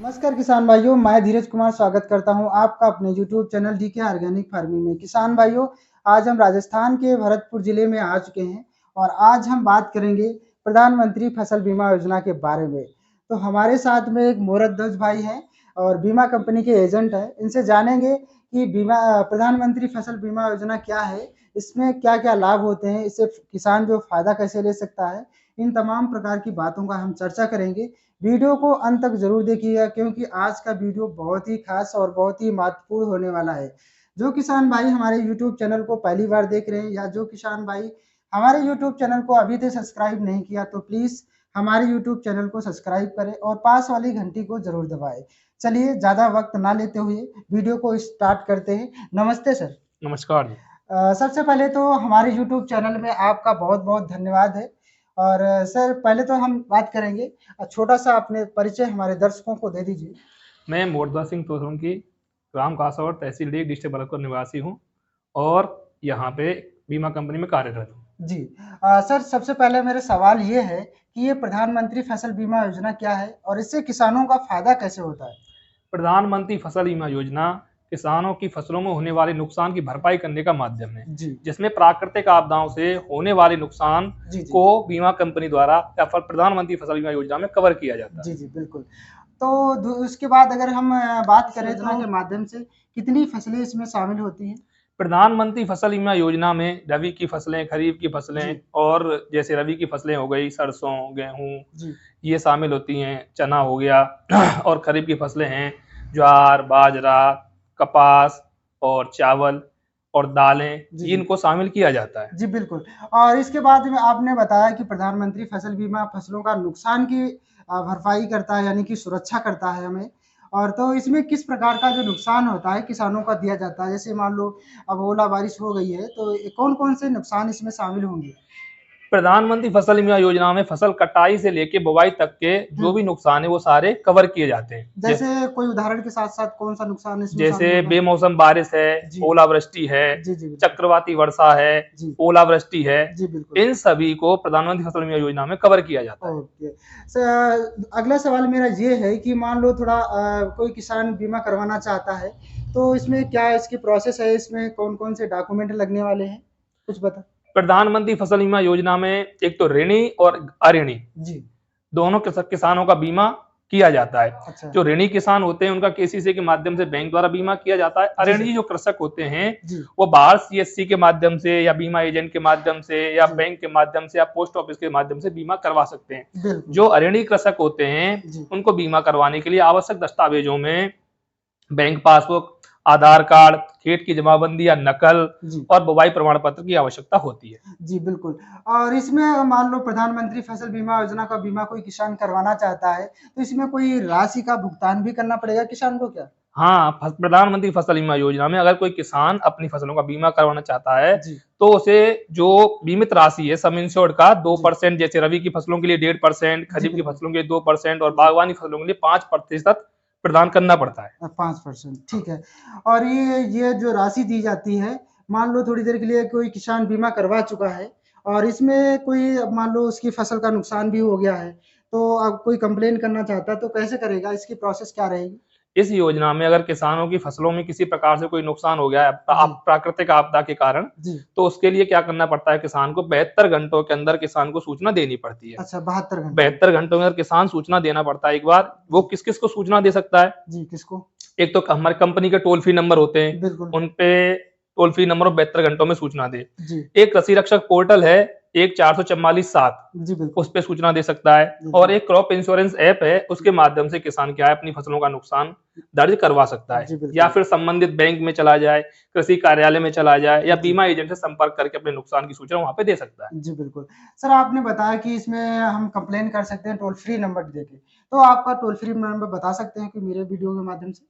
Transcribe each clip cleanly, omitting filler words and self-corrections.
नमस्कार किसान भाइयों, मैं धीरज कुमार स्वागत करता हूं आपका अपने YouTube channel DK organic farming में। किसान भाइयों, आज हम राजस्थान के भरतपुर जिले में आ चुके हैं और आज हम बात करेंगे प्रधानमंत्री फसल बीमा योजना के बारे में। तो हमारे साथ में एक मोहरद्दोज भाई हैं और बीमा कंपनी के एजेंट हैं। इनसे जानेंगे कि बीमा प्रधानमंत्री फसल बीमा योजना क्या है, इसमें क्या क्या लाभ होते हैं, इससे किसान जो फायदा कैसे ले सकता है, इन तमाम प्रकार की बातों का हम चर्चा करेंगे। वीडियो को अंत तक जरूर देखिएगा क्योंकि आज का वीडियो बहुत ही खास और बहुत ही महत्वपूर्ण होने वाला है। जो किसान भाई हमारे YouTube चैनल को पहली बार देख रहे हैं या जो किसान भाई हमारे YouTube चैनल को अभी तक सब्सक्राइब नहीं किया तो प्लीज हमारे YouTube चैनल को सब्सक्राइब करें और पास वाली घंटी को जरूर दबाएं। चलिए ज्यादा वक्त ना लेते हुए वीडियो को स्टार्ट करते हैं। नमस्ते सर। नमस्कार जी। सबसे पहले तो हमारे YouTube चैनल में आपका बहुत बहुत धन्यवाद है। और सर पहले तो हम बात करेंगे, छोटा सा अपने परिचय हमारे दर्शकों को दे दीजिए। मैं मोहरद्दोज सिंह तोसरुंकी, ग्राम कासौर, तहसील डीग, डिस्ट्रिक्ट भरतपुर निवासी हूँ और यहाँ पे बीमा कंपनी में कार्यरत हूँ। जी। सर सबसे पहले मेरा सवाल ये है कि ये प्रधानमंत्री फसल बीमा योजना क्या है और इससे किसानों का फायदा कैसे होता है? प्रधानमंत्री फसल बीमा योजना किसानों की फसलों में होने वाले नुकसान की भरपाई करने का माध्यम है, जिसमें प्राकृतिक आपदाओं से होने वाले नुकसान को बीमा कंपनी द्वारा या प्रधानमंत्री फसल बीमा योजना में कवर किया जाता है। जी जी बिल्कुल। तो उसके बाद अगर हम बात करें योजना के माध्यम से कितनी फसलें इसमें शामिल होती हैं? प्रधानमंत्री फसल बीमा योजना में रबी की फसलें, खरीफ की फसलें और जैसे रबी की फसलें हो गई सरसों, गेहूं, ये शामिल होती हैं। चना हो गया और खरीफ की फसलें हैं ज्वार, बाजरा, कपास और चावल और दालें, इनको शामिल किया जाता है। जी बिल्कुल। और इसके बाद में आपने बताया कि प्रधानमंत्री फसल बीमा फसलों का नुकसान की भरपाई करता है, यानी कि सुरक्षा करता है हमें। और तो इसमें किस प्रकार का जो नुकसान होता है किसानों का दिया जाता है, जैसे मान लो अब ओला बारिश हो गई है तो कौन कौन से नुकसान इसमें शामिल होंगे? प्रधानमंत्री फसल बीमा योजना में फसल कटाई से लेके बुवाई तक के जो भी नुकसान है वो सारे कवर किए जाते हैं। जैसे कोई उदाहरण के साथ साथ कौन सा नुकसान इसमें? जैसे बेमौसम बारिश है, ओलावृष्टि है, चक्रवाती वर्षा है, ओलावृष्टि है, इन सभी को प्रधानमंत्री फसल बीमा योजना में कवर किया जाता है। ओके। अगला सवाल मेरा ये है कि मान लो थोड़ा कोई किसान बीमा करवाना चाहता है तो इसमें क्या इसकी प्रोसेस है, इसमें कौन कौन से डॉक्यूमेंट लगने वाले हैं, कुछ बता। प्रधानमंत्री फसल बीमा योजना में एक तो ऋणी और अऋणी दोनों किसानों का बीमा किया जाता है। अच्छा। जो ऋणी किसान होते हैं उनका केसीसी के माध्यम से बैंक द्वारा बीमा किया जाता है। अऋणी जो कृषक होते हैं वो बाहर सीएससी के माध्यम से या बीमा एजेंट के माध्यम से या बैंक के माध्यम से या पोस्ट ऑफिस के माध्यम से बीमा करवा सकते हैं। जो अऋणी कृषक होते हैं उनको बीमा करवाने के लिए आवश्यक दस्तावेजों में बैंक पासबुक, आधार कार्ड, खेत की जमाबंदी या नकल और बुवाई प्रमाण पत्र की आवश्यकता होती है। जी बिल्कुल। और इसमें मान लो प्रधानमंत्री फसल बीमा योजना का बीमा कोई किसान करवाना चाहता है तो इसमें कोई राशि का भुगतान भी करना पड़ेगा किसान को क्या? हाँ, प्रधानमंत्री फसल बीमा योजना में अगर कोई किसान अपनी फसलों का बीमा करवाना चाहता है तो उसे जो बीमित राशि है सम इंश्योर्ड का 2%, जैसे रबी की फसलों के लिए 1.5%, खरीफ की फसलों के लिए 2% और बागवानी फसलों के लिए 5% प्रदान करना पड़ता है। 5%, ठीक है। और ये जो राशि दी जाती है, मान लो थोड़ी देर के लिए कोई किसान बीमा करवा चुका है और इसमें कोई मान लो उसकी फसल का नुकसान भी हो गया है तो अब कोई कंप्लेन करना चाहता है तो कैसे करेगा, इसकी प्रोसेस क्या रहेगी? इस योजना में अगर किसानों की फसलों में किसी प्रकार से कोई नुकसान हो गया है प्राकृतिक आपदा के कारण, तो उसके लिए क्या करना पड़ता है, किसान को 72 घंटों के अंदर किसान को सूचना देनी पड़ती है। अच्छा, 72 घंटों में अगर किसान सूचना देना पड़ता है एक बार। वो किस किस को सूचना दे सकता है? किसको? एक तो हमारे कंपनी के टोल फ्री नंबर होते हैं, उनपे टोल फ्री नंबर 72 घंटों में सूचना दे। एक कृषि रक्षक पोर्टल है 1-444-7, उस पे सूचना दे सकता है। और एक क्रॉप इंश्योरेंस ऐप है, उसके माध्यम से किसान क्या है अपनी फसलों का नुकसान दर्ज करवा सकता है। या फिर संबंधित बैंक में चला जाए, कृषि कार्यालय में चला जाए या बीमा एजेंट से संपर्क करके अपने नुकसान की सूचना वहां पे दे सकता है। जी बिल्कुल। सर आपने बताया कि इसमें हम कंप्लेन कर सकते हैं टोल फ्री नंबर देके, तो आपका टोल फ्री नंबर बता सकते हैं कि मेरे वीडियो के माध्यम से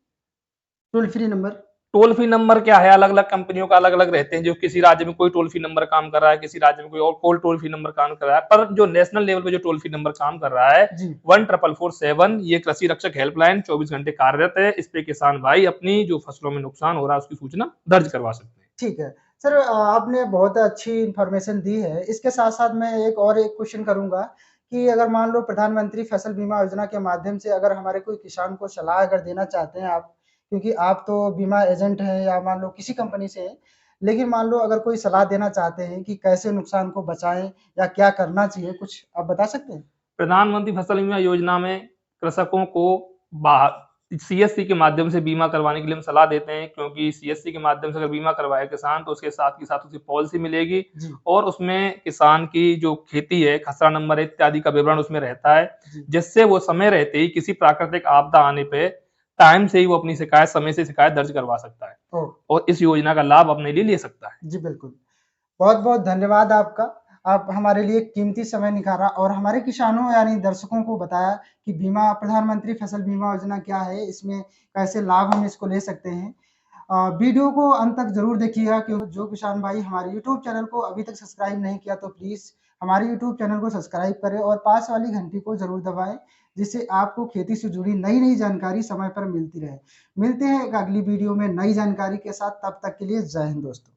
toll free number? Toll free number क्या है, अलग अलग कंपनियों का अलग अलग रहते हैं। जो किसी राज्य में कोई टोल फ्री नंबर काम कर रहा है, किसी राज्य में कोई और टोल फ्री नंबर काम कर रहा है, पर जो नेशनल लेवल पे जो टोल फ्री नंबर काम कर रहा है 14447, ये कृषि रक्षक हेल्पलाइन 24 घंटे कार्यरत है। इस पे किसान भाई अपनी जो फसलों में नुकसान हो रहा है उसकी सूचना दर्ज करवा सकते हैं। ठीक है सर, आपने बहुत अच्छी इंफॉर्मेशन दी है। इसके साथ साथ मैं एक क्वेश्चन करूंगा कि अगर मान लो प्रधानमंत्री फसल बीमा योजना के माध्यम से अगर हमारे कोई किसान को सलाह अगर देना चाहते हैं आप, क्योंकि आप तो बीमा एजेंट हैं या मान लो किसी कंपनी से हैं, लेकिन मान लो अगर कोई सलाह देना चाहते हैं कि कैसे नुकसान को बचाएं या क्या करना चाहिए, कुछ आप बता सकते हैं? प्रधानमंत्री फसल बीमा योजना में कृषकों को सीएससी के माध्यम से बीमा करवाने के लिए हम सलाह देते हैं, क्योंकि सीएससी के माध्यम से अगर बीमा करवाए किसान तो उसके साथ ही साथ उसे पॉलिसी मिलेगी और उसमें किसान की जो खेती है, खसरा नंबर इत्यादि का विवरण उसमें रहता है, जिससे वो समय रहते ही किसी प्राकृतिक आपदा आने पे टाइम से ही वो अपनी शिकायत समय से शिकायत दर्ज करवा सकता है और इस योजना का लाभ अपने लिए ले सकता है। जी बिल्कुल, बहुत बहुत धन्यवाद आपका। आप हमारे लिए कीमती समय निकाला और हमारे किसानों यानी दर्शकों को बताया कि बीमा प्रधानमंत्री फसल बीमा योजना क्या है, इसमें कैसे लाभ हम इसको ले सकते हैं। वीडियो को अंत तक जरूर देखिएगा, क्योंकि जो किसान भाई हमारे यूट्यूब चैनल को अभी तक सब्सक्राइब नहीं किया तो प्लीज हमारे यूट्यूब चैनल को सब्सक्राइब करें और पास वाली घंटी को जरूर दबाएं, जिससे आपको खेती से जुड़ी नई नई जानकारी समय पर मिलती रहे। मिलते हैं एक अगली वीडियो में नई जानकारी के साथ, तब तक के लिए जय हिंद दोस्तों।